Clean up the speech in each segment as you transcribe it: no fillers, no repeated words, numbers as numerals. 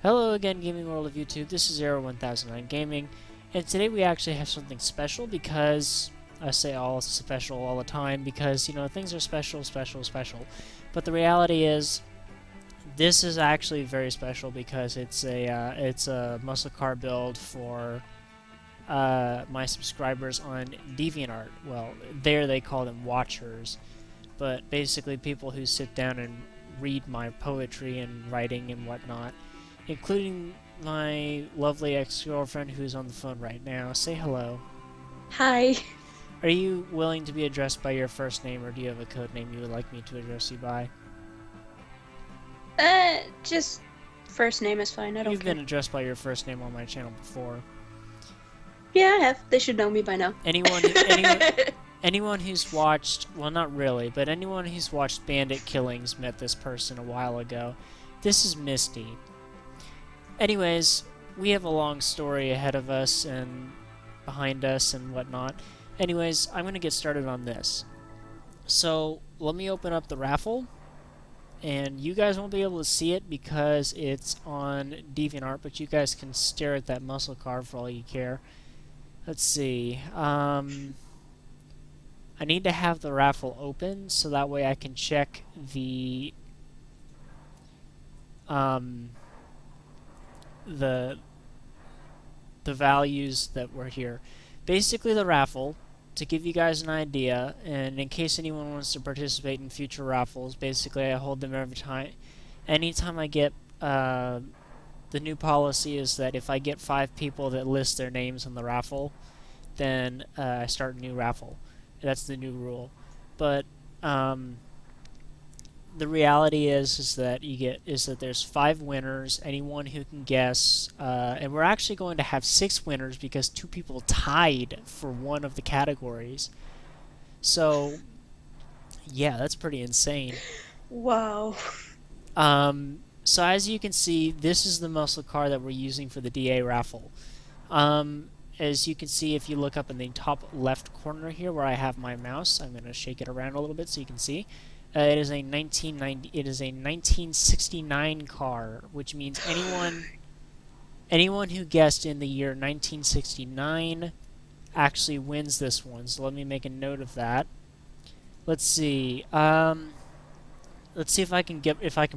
Hello again, Gaming World of YouTube. This is Arrow1009 Gaming, and today we actually have something special because I say all special all the time because things are special, special, special. But the reality is, this is actually very special because it's a muscle car build for my subscribers on DeviantArt. Well, there they call them watchers, but basically people who sit down and read my poetry and writing and whatnot, including my lovely ex-girlfriend who's on the phone right now. Say hello. Hi. Are you willing to be addressed by your first name, or do you have a code name you would like me to address you by? Just first name is fine. I don't You've been care. addressed by your first name on my channel before. Yeah, I have. They should know me by now. Anyone who's watched, well, not really, but anyone who's watched Bandit Killings met this person a while ago. This is Misty. Anyways, we have a long story ahead of us and behind us and whatnot. Anyways, I'm going to get started on this. So, let me open up the raffle, and you guys won't be able to see it because it's on DeviantArt, but you guys can stare at that muscle car for all you care. Let's see. I need to have the raffle open so that way I can check um, the the values that were here. Basically, the raffle, to give you guys an idea, and in case anyone wants to participate in future raffles, basically I hold them every time. Anytime I get the new policy is that if I get 5 people that list their names on the raffle, then I start a new raffle. That's the new rule. But the reality is that there's 5 winners. Anyone who can guess, and we're actually going to have 6 winners because 2 people tied for one of the categories. So yeah, that's pretty insane. Wow. So as you can see, this is the muscle car that we're using for the DA raffle. As you can see, if you look up in the top left corner here where I have my mouse, I'm going to shake it around a little bit so you can see. It is a 1990. It is a 1969 car, which means anyone who guessed in the year 1969 actually wins this one. So let me make a note of that. Let's see. Let's see if I can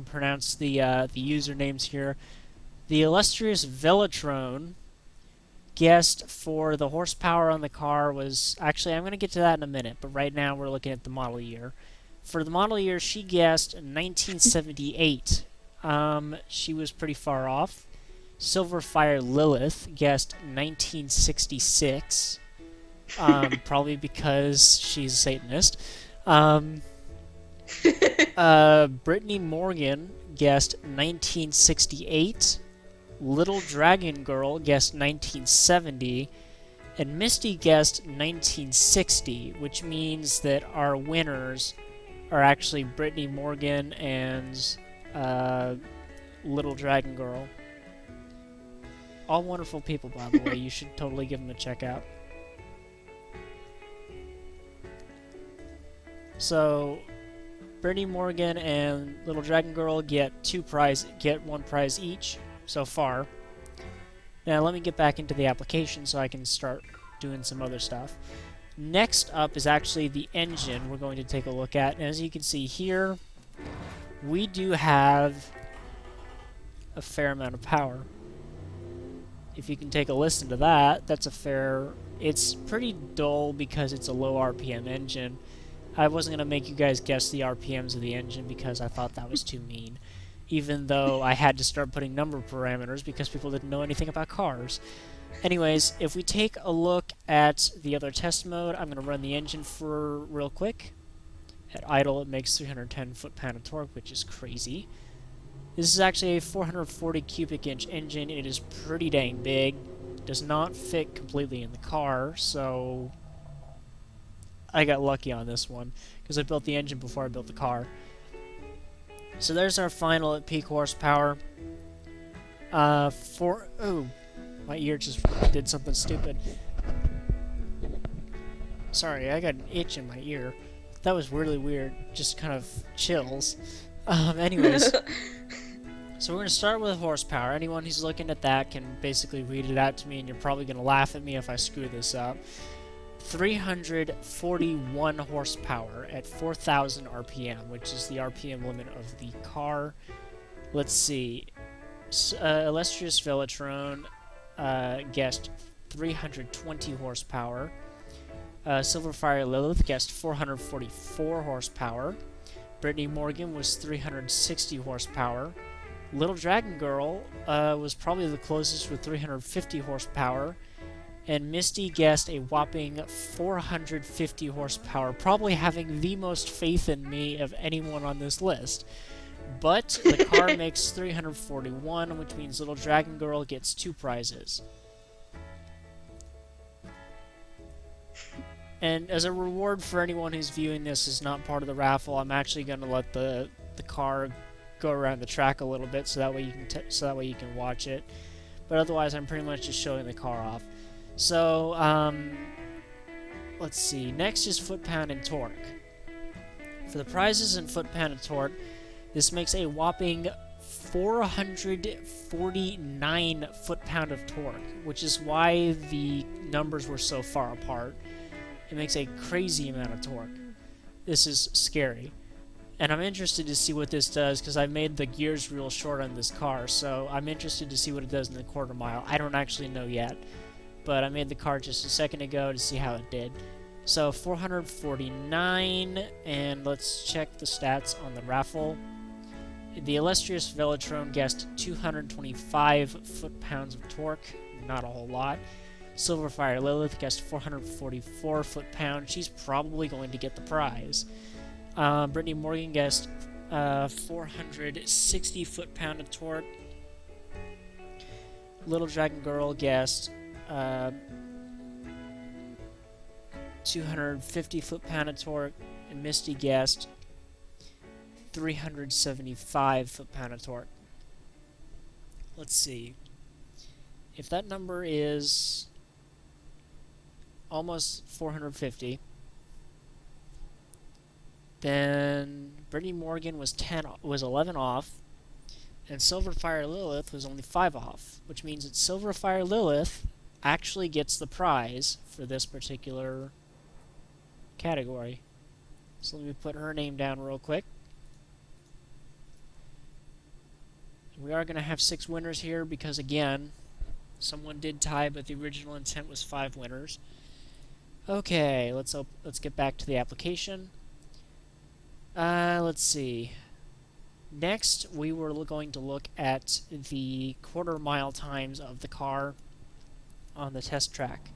pronounce the usernames here. The illustrious Velatron guessed for the horsepower on the car was actually, I'm going to get to that in a minute, but right now we're looking at the model year. For the model year, she guessed 1978. She was pretty far off. Silverfire Lilith guessed 1966. Probably because she's a Satanist. Um, Brittany Morgan guessed 1968. Little Dragon Girl guessed 1970. And Misty guessed 1960, which means that our winners are actually Brittany Morgan and Little Dragon Girl. All wonderful people, by the way. You should totally give them a check out. So, Brittany Morgan and Little Dragon Girl get one prize each so far. Now let me get back into the application so I can start doing some other stuff. Next up is actually the engine we're going to take a look at. And as you can see here, we do have a fair amount of power. If you can take a listen to that, that's a fair... It's pretty dull because it's a low RPM engine. I wasn't going to make you guys guess the RPMs of the engine because I thought that was too mean. Even though I had to start putting number parameters because people didn't know anything about cars. Anyways, if we take a look at the other test mode, I'm going to run the engine for real quick. At idle, it makes 310 foot-pound of torque, which is crazy. This is actually a 440 cubic inch engine. It is pretty dang big. Does not fit completely in the car, so I got lucky on this one because I built the engine before I built the car. So there's our final at peak horsepower. Oh, my ear just did something stupid. Sorry, I got an itch in my ear. That was really weird. Just kind of chills. Anyways, So we're going to start with horsepower. Anyone who's looking at that can basically read it out to me, and you're probably going to laugh at me if I screw this up. 341 horsepower at 4,000 RPM, which is the RPM limit of the car. Let's see. Illustrious Velatron guessed 320 horsepower. Silverfire Lilith guessed 444 horsepower. Brittany Morgan was 360 horsepower. Little Dragon Girl was probably the closest with 350 horsepower. And Misty guessed a whopping 450 horsepower, probably having the most faith in me of anyone on this list. But the car makes 341, which means Little Dragon Girl gets 2 prizes. And as a reward for anyone who's viewing this as not part of the raffle, I'm actually going to let the car go around the track a little bit, so that way you can watch it. But otherwise, I'm pretty much just showing the car off. So let's see. Next is foot-pound and torque. For the prizes in foot-pound and torque, this makes a whopping 449 foot-pound of torque, which is why the numbers were so far apart. It makes a crazy amount of torque. This is scary. And I'm interested to see what this does, because I made the gears real short on this car, so I'm interested to see what it does in the quarter mile. I don't actually know yet, but I made the car just a second ago to see how it did. So 449, and let's check the stats on the raffle. The Illustrious Velatron guessed 225 foot-pounds of torque, not a whole lot. Silverfire Lilith guessed 444 foot-pounds. She's probably going to get the prize. Brittany Morgan guessed 460 foot-pound of torque. Little Dragon Girl guessed 250 foot-pound of torque, and Misty guessed 375 foot-pound of torque. Let's see. If that number is almost 450, then Brittany Morgan was 11 off, and Silverfire Lilith was only 5 off, which means that Silverfire Lilith actually gets the prize for this particular category. So let me put her name down real quick. We are going to have 6 winners here because, again, someone did tie, but the original intent was 5 winners. Okay, let's get back to the application. Let's see. Next, we were going to look at the quarter mile times of the car on the test track.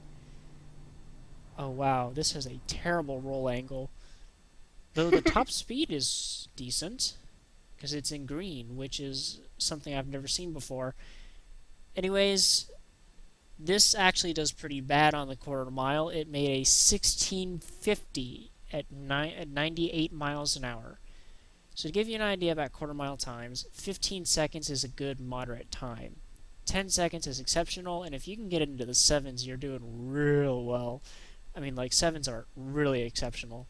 Oh wow, this has a terrible roll angle. Though the top speed is decent, because it's in green, which is something I've never seen before. Anyways, this actually does pretty bad on the quarter mile. It made a 1650 at 98 miles an hour. So to give you an idea about quarter mile times, 15 seconds is a good moderate time. 10 seconds is exceptional, and if you can get it into the 7s, you're doing real well. I mean, like, 7s are really exceptional.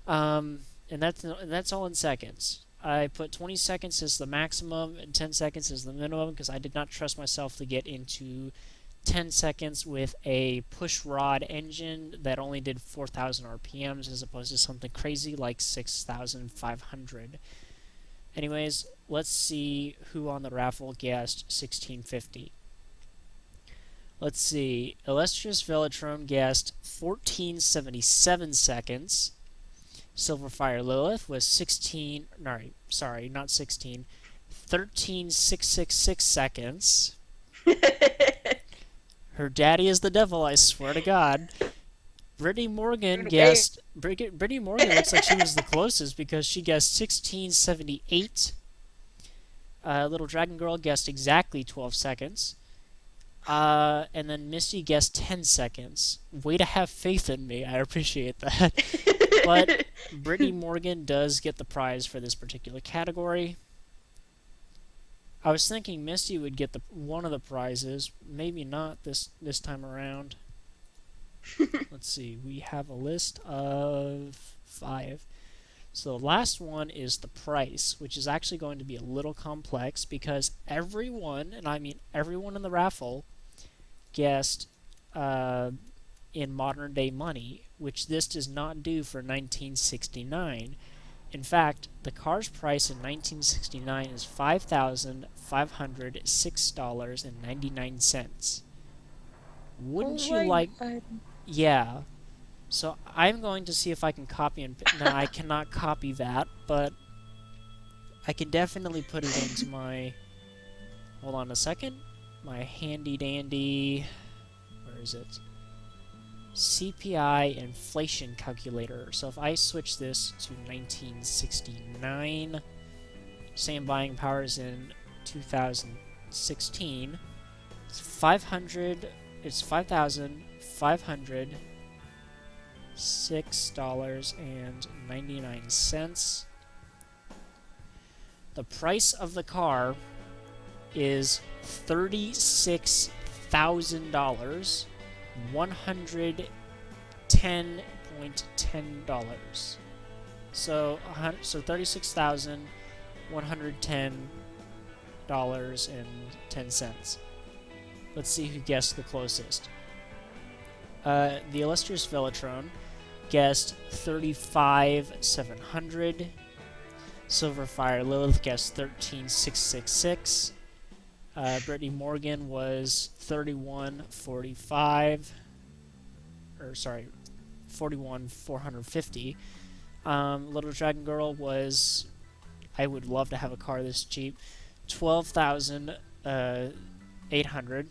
And that's all in seconds. I put 20 seconds as the maximum and 10 seconds as the minimum because I did not trust myself to get into 10 seconds with a push rod engine that only did 4,000 RPMs as opposed to something crazy like 6,500. Anyways, let's see who on the raffle guessed 1650. Let's see. Illustrious Velatron guessed 1477 seconds. Silverfire Lilith was 13,666 seconds. Her daddy is the devil, I swear to God. Brittany Morgan guessed... Brittany Morgan looks like she was the closest because she guessed 1678. Little Dragon Girl guessed exactly 12 seconds. And then Misty guessed 10 seconds. Way to have faith in me. I appreciate that. But Brittany Morgan does get the prize for this particular category. I was thinking Misty would get one of the prizes. Maybe not this time around. Let's see. We have a list of 5. So the last one is the price, which is actually going to be a little complex because everyone, and I mean everyone in the raffle, guessed uh, in modern day money, which this does not do for 1969. In fact, the car's price in 1969 is $5,506.99. Oh Wouldn't you my like? god. Yeah. So I'm going to see if I can copy and. Now I cannot copy that, but I can definitely put it into my. Hold on a second. My handy dandy. Where is it? CPI inflation calculator. So if I switch this to 1969, same buying powers in 2016, it's 500. It's $5,506.99. The price of the car is $36,000, $110.10. So $36,110.10. Let's see who guessed the closest. The illustrious Velotron guessed 35,700. Silverfire Lilith guessed 13,666. Brittany Morgan was 31,450. Or sorry, 41,450. Little Dragon Girl was, I would love to have a car this cheap, 12,800.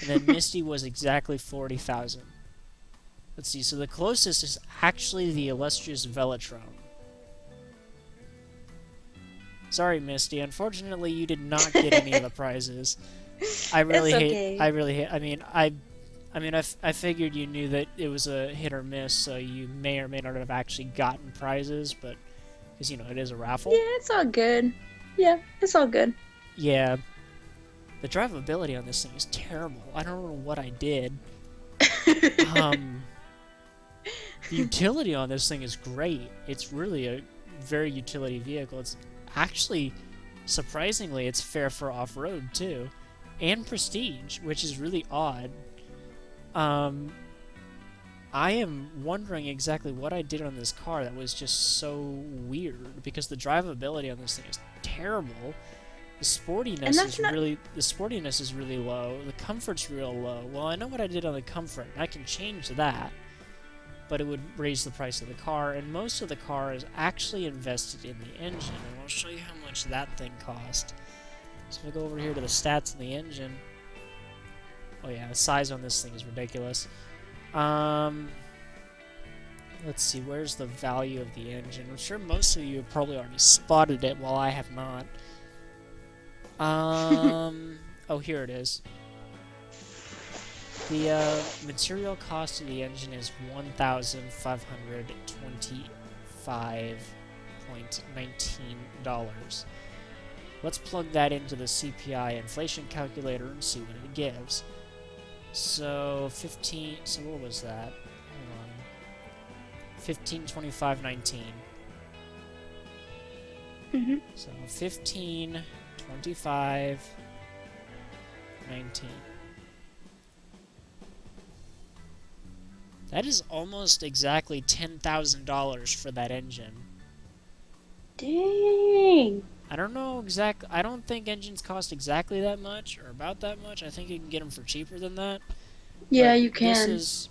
And then Misty was exactly 40,000. Let's see, so the closest is actually the illustrious Velotron. Sorry, Misty. Unfortunately, you did not get any of the prizes. I really It's hate. okay. I really hate. I figured you knew that it was a hit or miss, so you may or may not have actually gotten prizes, but because it is a raffle. Yeah, it's all good. Yeah, it's all good. Yeah, the drivability on this thing is terrible. I don't know what I did. Um, the utility on this thing is great. It's really a very utility vehicle. It's actually, surprisingly, it's fair for off-road too, and prestige, which is really odd. I am wondering exactly what I did on this car that was just so weird, because the drivability on this thing is terrible. The And sportiness that's is not. really low. The comfort's real low. Well, I know what I did on the comfort, and I can change that, but it would raise the price of the car, and most of the car is actually invested in the engine, and I'll show you how much that thing cost. So if I go over here to the stats of the engine, oh yeah, the size on this thing is ridiculous. Let's see, where's the value of the engine? I'm sure most of you have probably already spotted it, while I have not. Oh, here it is. The material cost of the engine is $1,525.19. Let's plug that into the CPI inflation calculator and see what it gives. So 15. So what was that? Hold on. 1525.19. So 1525.19. That is almost exactly $10,000 for that engine. Dang. I don't know I don't think engines cost exactly that much or about that much. I think you can get them for cheaper than that. Yeah, But you this can. is.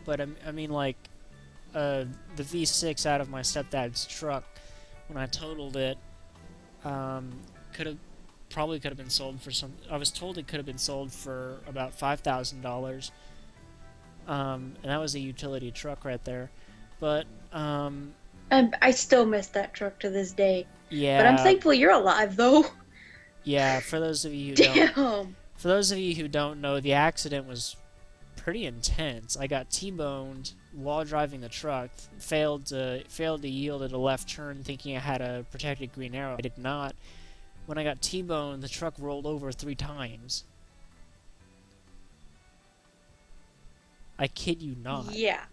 But I mean, like, the V6 out of my stepdad's truck, when I totaled it, could have could have been sold for some. I was told it could have been sold for about $5,000. And that was a utility truck right there. But I still miss that truck to this day. But I'm yeah, thankful you're alive, though. yeah. For those of you who don't, Damn. for those of you who don't know, the accident was pretty intense. I got T-boned while driving the truck. Failed to yield at a left turn, thinking I had a protected green arrow. I did not. When I got T-boned, the truck rolled over 3 times. I kid you not. Yeah.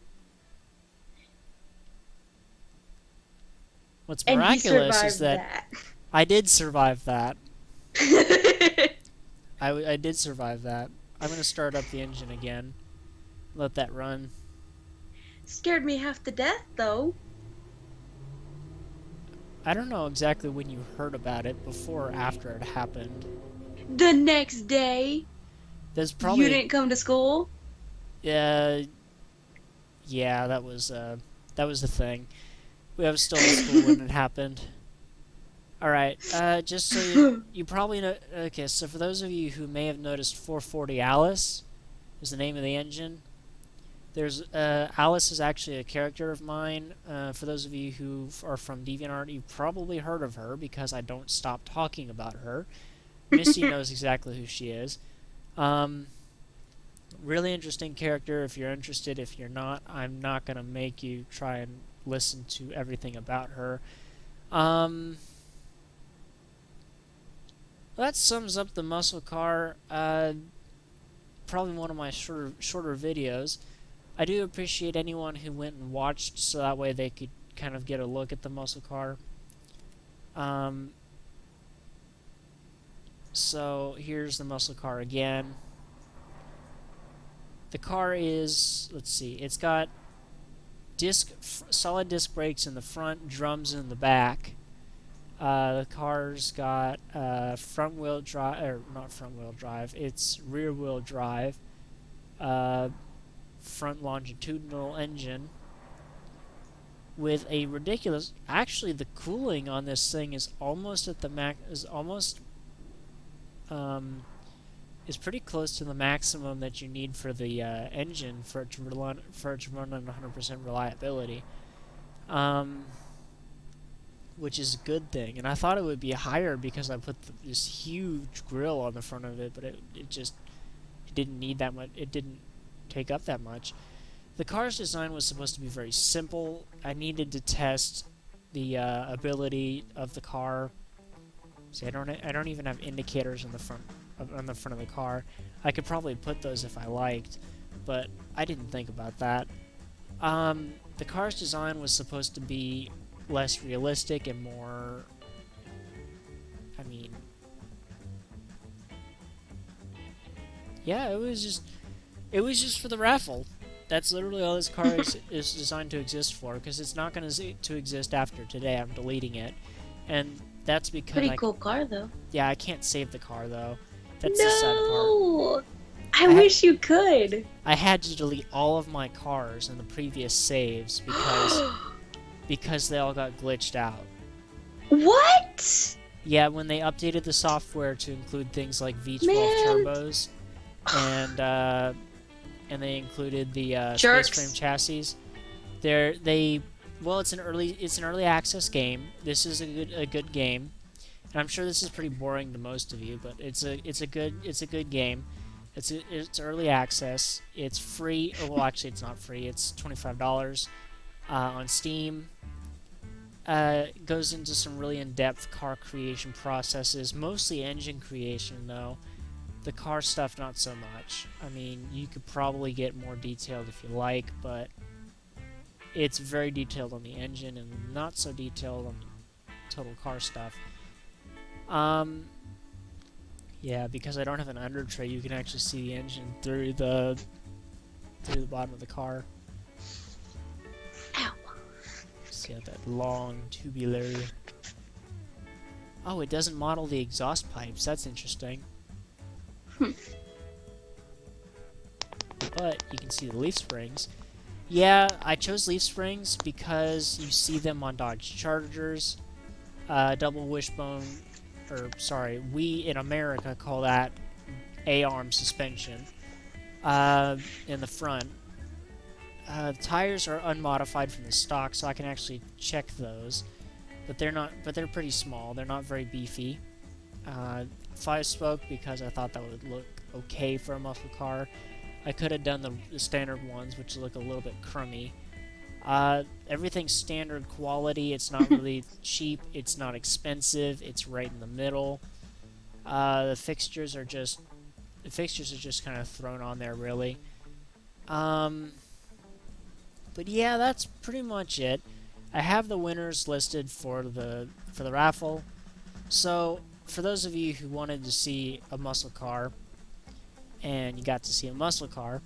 What's And he miraculous is survived that that. I did survive that. I did survive that. I'm going to start up the engine again. Let that run. Scared me half to death, though. I don't know exactly when you heard about it, before or after it happened. The next day, There's you probably... didn't come to school? Uh, yeah, that was the thing. I was still in school when it happened. Alright, just so you probably know... Okay, so for those of you who may have noticed, 440 Alice is the name of the engine. There's Alice is actually a character of mine. For those of you who are from DeviantArt, you've probably heard of her because I don't stop talking about her. Misty knows exactly who she is. Really interesting character if you're interested. If you're not, I'm not going to make you try and listen to everything about her. That sums up the muscle car. Probably one of my shorter videos. I do appreciate anyone who went and watched, so that way they could kind of get a look at the muscle car. So here's the muscle car again. The car is, let's see, it's got solid disc brakes in the front, drums in the back. The car's got front wheel drive, or not front wheel drive, it's rear wheel drive. Front longitudinal engine with a ridiculous... Actually, the cooling on this thing is almost at the is pretty close to the maximum that you need for the engine for it to run on 100% reliability, which is a good thing. And I thought it would be higher because I put this huge grill on the front of it, but it didn't need that much. It didn't take up that much. The car's design was supposed to be very simple. I needed to test the ability of the car. See, I don't even have indicators on the front of the car. I could probably put those if I liked, but I didn't think about that. The car's design was supposed to be less realistic and more... I mean... Yeah, it was just for the raffle. That's literally all this car is designed to exist for, because it's not going to exist after today. I'm deleting it. And that's because Pretty cool car, though. Yeah, I can't save the car, though. That's no! the sad part. I wish you could. I had to delete all of my cars in the previous saves because they all got glitched out. What? Yeah, when they updated the software to include things like V12 turbos and they included the space frame chassis. Well, it's an early access game. This is a good game. And I'm sure this is pretty boring to most of you, but it's a good game. It's early access. It's free. Oh, well, actually, it's not free. It's $25 on Steam. Goes into some really in-depth car creation processes, mostly engine creation, though. The car stuff, not so much. I mean, you could probably get more detailed if you like, but it's very detailed on the engine and not so detailed on the total car stuff. Yeah, because I don't have an under tray, you can actually see the engine through the bottom of the car. Ow. See that long tubular... Oh, it doesn't model the exhaust pipes. That's interesting. But you can see the leaf springs. Yeah, I chose leaf springs because you see them on Dodge Chargers. Double wishbone, we in America call that A-arm suspension in the front. The tires are unmodified from the stock, so I can actually check those. But they're pretty small. They're not very beefy. 5-spoke because I thought that would look okay for a muscle car. I could have done the standard ones, which look a little bit crummy. Everything's standard quality. It's not really cheap. It's not expensive. It's right in the middle. The fixtures are just kind of thrown on there, really. But yeah, that's pretty much it. I have the winners listed for the raffle. So for those of you who wanted to see a muscle car, and you got to see a muscle car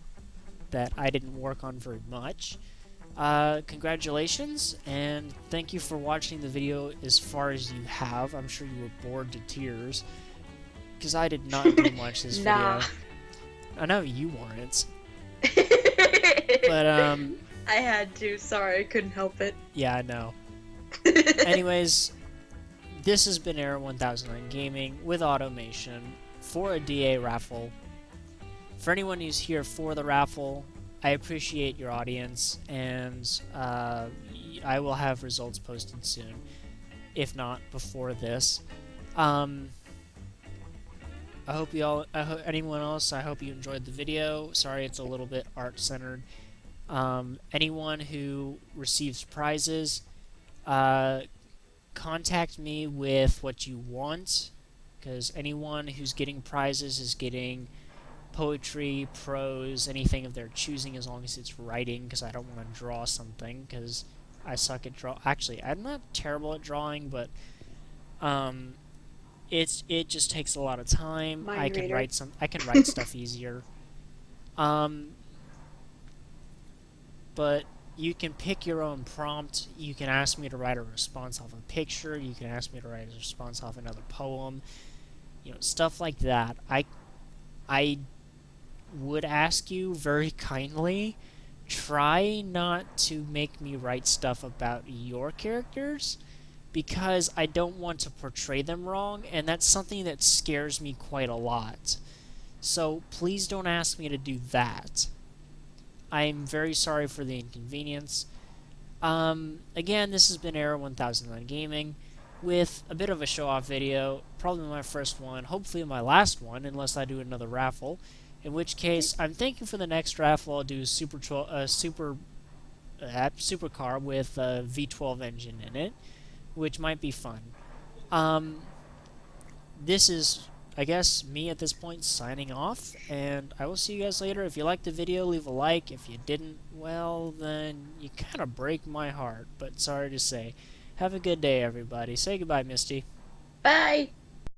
that I didn't work on very much, congratulations, and thank you for watching the video as far as you have. I'm sure you were bored to tears, because I did not do much this Nah. video. I know you weren't. But, I had to. Sorry, I couldn't help it. yeah, I know. Anyways, this has been Era 1009 Gaming with automation for a DA raffle. For anyone who's here for the raffle, I appreciate your audience, and I will have results posted soon, if not before this. I hope anyone else, I hope you enjoyed the video. Sorry it's a little bit art-centered. Anyone who receives prizes, contact me with what you want, because anyone who's getting prizes is getting poetry, prose, anything of their choosing, as long as it's writing, because I don't want to draw something, because I suck at Actually, I'm not terrible at drawing, but it just takes a lot of time. Mind reader. I can write stuff easier. But you can pick your own prompt. You can ask me to write a response off a picture. You can ask me to write a response off another poem. Stuff like that. I would ask you very kindly, try not to make me write stuff about your characters, because I don't want to portray them wrong, and that's something that scares me quite a lot. So please don't ask me to do that. I'm very sorry for the inconvenience. Again, this has been Era 1009 Gaming with a bit of a show-off video, probably my first one, hopefully my last one, unless I do another raffle. In which case, I'm thinking for the next raffle I'll do a supercar with a V12 engine in it, which might be fun. This is, I guess, me at this point signing off, and I will see you guys later. If you liked the video, leave a like. If you didn't, well, then you kind of break my heart, but sorry to say. Have a good day, everybody. Say goodbye, Misty. Bye.